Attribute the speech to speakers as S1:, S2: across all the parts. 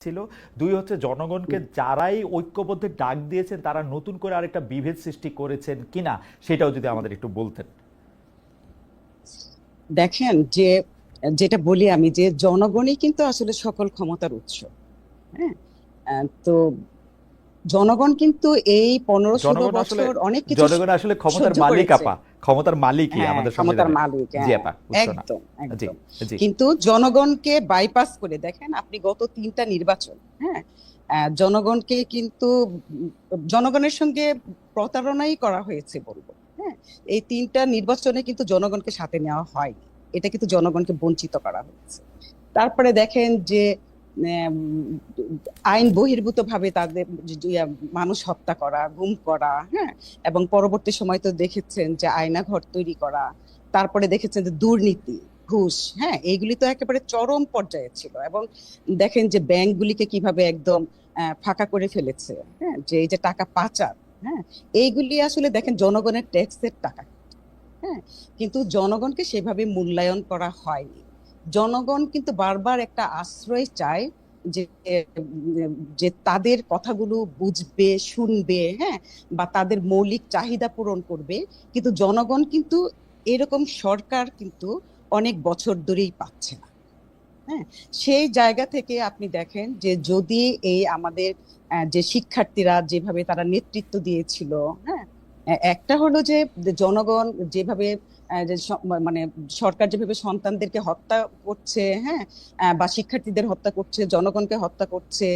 S1: ছিল, দুই হচ্ছে জনগণকে যারাই ঐক্যবদ্ধ ডাক দিয়েছেন তারা নতুন করে আরেকটা বিভেদ সৃষ্টি করেছেন কিনা সেটাও যদি আমাদের একটু বলতেন।
S2: দেখেন যে যেটা বলি আমি যে জনগণই কিন্তু আসলে সকল ক্ষমতার উৎস। হ্যাঁ, তো জনগণ কিন্তু এই 15-16
S1: জনগণ আসলে
S2: বছর অনেক কিছু
S1: জনগণ আসলে ক্ষমতার
S2: সহ্য
S1: মালিক
S2: করেছে।
S1: আপা, ক্ষমতার মালিকই
S2: হ্যাঁ,
S1: আমাদের
S2: ক্ষমতার
S1: সংবিধানে।
S2: মালিক,
S1: জি
S2: হ্যাঁ,
S1: আপা, উৎস না।
S2: একদম
S1: জি
S2: একদম।
S1: জি
S2: কিন্তু জনগণকে বাইপাস করে দেখেন আপনি গত 3টা নির্বাচন, হ্যাঁ, জনগণকে কিন্তু জনগণের সঙ্গে প্রতারণাই করা হয়েছে বলবো। হ্যাঁ, এই 3টা নির্বাচনে কিন্তু জনগণকে সাথে নেওয়া হয়নি, এটা কিন্তু জনগণকে বঞ্চিত করা হয়েছে। তারপরে দেখেন যে উম, আইন বহির্ভূত ভাবে তাদের মানুষ হত্যা করা, গুম করা, হ্যাঁ, এবং পরবর্তী সময় তো দেখেছেন যে আয়নাঘর তৈরি করা, তারপরে দেখেছেন যে দুর্নীতি, ঘুষ, হ্যাঁ, এইগুলি তো একেবারে চরম পর্যায়ে ছিল। এবং দেখেন যে ব্যাংকগুলিকে কিভাবে একদম ফাঁকা করে ফেলেছে, হ্যাঁ, যে এই যে টাকা পাচার, হ্যাঁ, এইগুলি আসলে দেখেন জনগণের ট্যাক্সের টাকা। হ্যাঁ, কিন্তু জনগণকে সেভাবে মূল্যায়ন করা হয়নি। জনগণ কিন্তু বারবার একটা আশ্রয় চায় যে যে তাদের কথাগুলো বুঝবে, শুনবে, হ্যাঁ, বা তাদের মৌলিক চাহিদা পূরণ করবে। কিন্তু জনগণ কিন্তু এরকম সরকার কিন্তু অনেক বছর ধরেই পাচ্ছে না। হ্যাঁ, সেই জায়গা থেকে আপনি দেখেন যে যদি এই আমাদের যে শিক্ষার্থীরা যেভাবে তারা নেতৃত্ব দিয়েছিল, হ্যাঁ, একটা হলো যে জনগণ যেভাবে যে মানে সরকার যেভাবে সন্তানদেরকে হত্যা করছে, হ্যাঁ, বা শিক্ষার্থীদের হত্যা করছে, জনগণকে হত্যা করছে,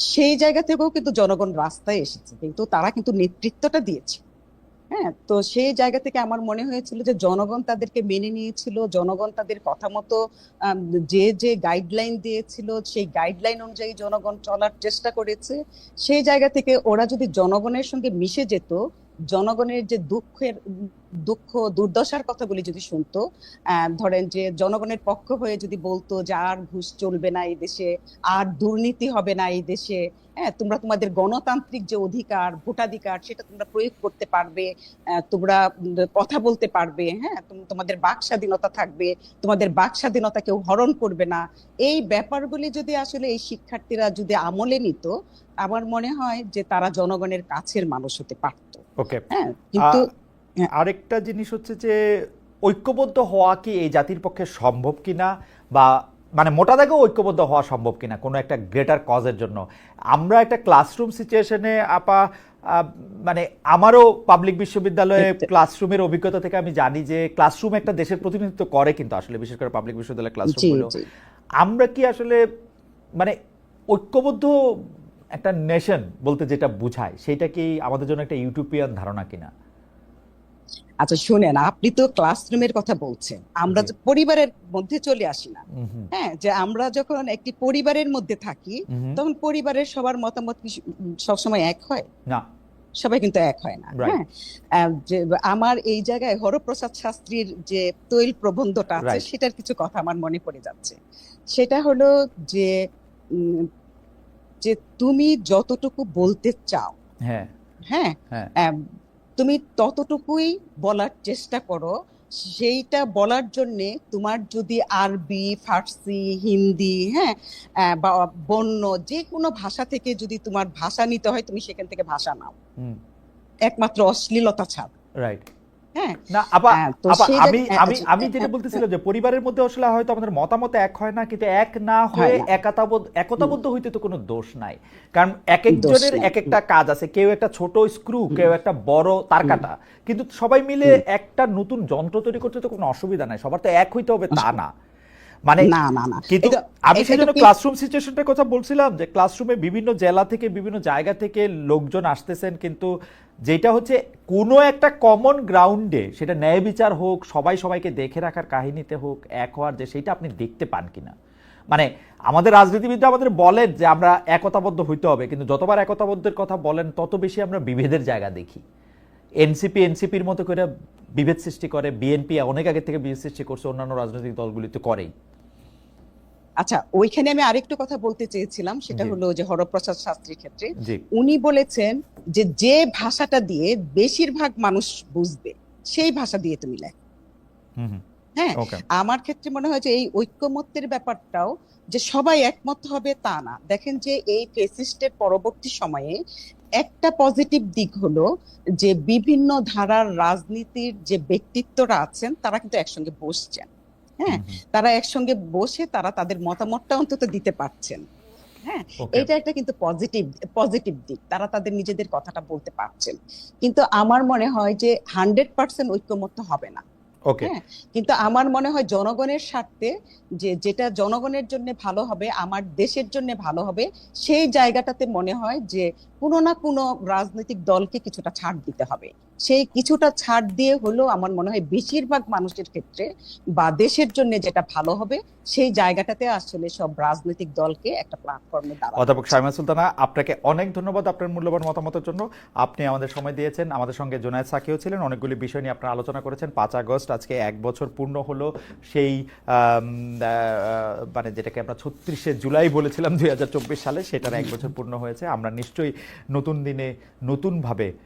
S2: সেই জায়গা থেকেও কিন্তু জনগণ রাস্তায় এসেছে, কিন্তু তারা কিন্তু নেতৃত্বটা দিয়েছে। হ্যাঁ, তো সেই জায়গা থেকে আমার মনে হয়েছিল যে জনগণ তাদেরকে মেনে নিয়েছিল, জনগণ তাদের কথা মতো আম, যে যে গাইডলাইন দিয়েছিল সেই গাইডলাইন অনুযায়ী জনগণ চলার চেষ্টা করেছে। সেই জায়গা থেকে ওরা যদি জনগণের সঙ্গে মিশে যেত, জনগণের যে দুঃখ দুর্দশার কথাগুলি যদি শুনতো, ধরেন যে জনগণের পক্ষ হয়ে যদি বলতো যে আর ঘুষ চলবে না এই দেশে, আর দুর্নীতি হবে না এই দেশে, হ্যাঁ, তোমরা তোমাদের গণতান্ত্রিক যে অধিকার, ভোটাধিকার, সেটা তোমরা প্রয়োগ করতে পারবে, তোমরা কথা বলতে পারবে, হ্যাঁ, তোমাদের বাক স্বাধীনতা থাকবে, তোমাদের বাক স্বাধীনতা কেউ হরণ করবে না, এই ব্যাপারগুলি যদি আসলে এই শিক্ষার্থীরা যদি আমলে নিত, আমার মনে হয় যে তারা জনগণের কাছের মানুষ হতে পারতো।
S1: ওকে।
S2: হ্যাঁ, কিন্তু হ্যাঁ,
S1: আরেকটা জিনিস হচ্ছে যে ঐক্যবদ্ধ হওয়া কি এই জাতির পক্ষে সম্ভব কিনা, বা মানে মোটা দাগেও ঐক্যবদ্ধ হওয়া সম্ভব কিনা কোনো একটা গ্রেটার কজের জন্য। আমরা একটা ক্লাসরুম সিচুয়েশনে আপা, মানে আমারও পাবলিক বিশ্ববিদ্যালয়ে ক্লাসরুমের অভিজ্ঞতা থেকে আমি জানি যে ক্লাসরুম একটা দেশের প্রতিনিধিত্ব করে, কিন্তু আসলে বিশেষ করে পাবলিক বিশ্ববিদ্যালয়ের
S2: জি
S1: ক্লাসরুমগুলো
S2: জি
S1: আমরা কি আসলে মানে ঐক্যবদ্ধ একটা নেশন বলতে যেটা বুঝায় সেটা কি আমাদের জন্য একটা ইউটোপিয়ান ধারণা কিনা?
S2: আচ্ছা শুনেন, আপনি তো ক্লাসরুমের কথা বলছেন, আমরা
S1: জি।
S2: যে পরিবারের মধ্যে চলে আসি না?
S1: হুম হুম
S2: হ্যাঁ, যে আমরা যখন একটি পরিবারের মধ্যে থাকি,
S1: হুম।
S2: তখন পরিবারের সবার মতামত কি সবসময় এক হয়?
S1: না।
S2: সবাই কিন্তু এক হয় না।
S1: রাইট।
S2: হ্যাঁ, যে আমার এই জায়গায় হরপ্রসাদ শাস্ত্রীর যে তৈল প্রবন্ধটা আছে
S1: রাইট।
S2: সেটার কিছু কথা আমার মনে পড়ে যাচ্ছে। সেটা হলো যে উম, যে তুমি যতটুকু বলতে চাও,
S1: হ্যাঁ
S2: হ্যাঁ,
S1: হ্যাঁ।
S2: আম, তুমি ততটুকুই বলার চেষ্টা করো। সেইটা বলার জন্য তোমার যদি আরবি, ফার্সি, হিন্দি, হ্যাঁ, বা বন্য যে কোনো ভাষা থেকে যদি তোমার ভাষা নিতে হয়, তুমি সেখান থেকে ভাষা নাও,
S1: হুম।
S2: একমাত্র অশ্লীলতা ছাড়া।
S1: রাইট।
S2: হ্যাঁ,
S1: না আপা,
S2: তো
S1: আপা
S2: সেই
S1: আমি আমি
S2: আচ্ছা,
S1: আমি যেটা বলতেছিলাম যে পরিবারের মধ্যে আসলে হয়তো আমাদের মতামত এক হয় না, কিন্তু এক না
S2: হয়
S1: হয়ে
S2: না,
S1: একতাবদ্ধ হইতে তো কোনো দোষ নাই। কারণ এক
S2: দোষ
S1: একজনের
S2: নেই।
S1: এক একটা কাজ আছে, কেউ একটা ছোট স্ক্রু, কেউ একটা বড় তার কাটা, কিন্তু সবাই মিলে একটা নতুন যন্ত্র তৈরি করতে তো কোনো অসুবিধা নাই, সবার তো এক হইতে হবে তা না। মানে
S2: না না না,
S1: কিন্তু
S2: এটা
S1: আমি সেই
S2: এটা
S1: জন্য ক্লাসরুম সিচুয়েশনটার কথা বলছিলাম যে ক্লাসরুমে বিভিন্ন জেলা থেকে বিভিন্ন জায়গা থেকে লোকজন আসতেছেন, কিন্তু যেটা হচ্ছে কোনো একটা কমন গ্রাউন্ডে সেটা ন্যায় বিচার হোক, সবাই সবাইকে দেখে রাখার কাহিনীতে হোক, এক হওয়ার যে সেইটা আপনি দেখতে পান কিনা। মানে আমাদের রাজনীতিবিদরা আমাদের বলেন যে আমরা একতাবদ্ধ হইতে হবে, কিন্তু যতবার একতাবদ্ধের কথা বলেন তত বেশি আমরা বিভেদের জায়গা দেখি। এনসিপির মতো করে বিভেদ সৃষ্টি করে, বিএনপি অনেক আগে থেকে বিভেদ সৃষ্টি করছে, অন্যান্য রাজনৈতিক দলগুলি তো করেই।
S2: আচ্ছা, ওইখানে আমি আরেকটু কথা বলতে চেয়েছিলাম, সেটা
S1: জি
S2: হলো যে হরপ্রসাদ শাস্ত্রীর ক্ষেত্রে
S1: জি।
S2: উনি বলেছেন যে যে ভাষাটা দিয়ে বেশিরভাগ মানুষ বুঝবে সেই ভাষা দিয়ে তুমি লেখো।
S1: হুম হুম।
S2: হ্যাঁ,
S1: ওকে।
S2: আমার ক্ষেত্রে মনে হয় যে এই ঐক্যমত্যের ব্যাপারটাও যে সবাই একমত হবে তা না। দেখেন যে এই ফেসিস্টের পরবর্তী সময়ে একটা পজিটিভ দিক হলো যে বিভিন্ন ধারার রাজনীতির যে ব্যক্তিত্বরা আছেন তারা কিন্তু একসঙ্গে বসছেন। হ্যাঁ,
S1: হুম হুম।
S2: তারা একসঙ্গে বসে তারা তাদের মতামতটা অন্তত দিতে পারছেন। হ্যাঁ,
S1: ওকে।
S2: এটা একটা কিন্তু পজিটিভ পজিটিভ দিক, তারা তাদের নিজেদের কথাটা বলতে পারছেন। কিন্তু আমার মনে হয় যে 100% ঐক্যমত্য হবে না।
S1: ওকে।
S2: হ্যাঁ, কিন্তু আমার মনে হয় জনগণের স্বার্থে যে যেটা জনগণের জন্য ভালো হবে, আমার দেশের জন্য ভালো হবে, সেই জায়গাটাতে মনে হয় যে কোনো না কোনো রাজনৈতিক দলকে কিছুটা ছাড় দিতে হবে। সেই কিছুটা ছাড় দিয়ে হলেও আমার মনে হয় বেশিরভাগ মানুষের ক্ষেত্রে বা দেশের জন্য যেটা ভালো হবে সেই জায়গাটাতে আসলে সব রাজনৈতিক দলকে একটা প্ল্যাটফর্মে দাঁড়ানো
S1: অধ্যাপক
S2: উচিত।
S1: শাইমা সুলতানা, আপনাকে অনেক ধন্যবাদ আপনার মূল্যবান মতামতের জন্য। আপনি আমাদের সময় দিয়েছেন। আমাদের সঙ্গে জুনায়েদ সাকিও ছিলেন। অনেকগুলি বিষয় নিয়ে আপনারা আলোচনা করেছেন। 5 আগস্ট আজকে 1 বছর পূর্ণ হলো সেই মানে যেটাকে আমরা 36শে জুলাই বলেছিলাম 2024 সালে, সেটার 1 বছর পূর্ণ হয়েছে। আমরা নিশ্চয়ই নতুন দিনে নতুনভাবে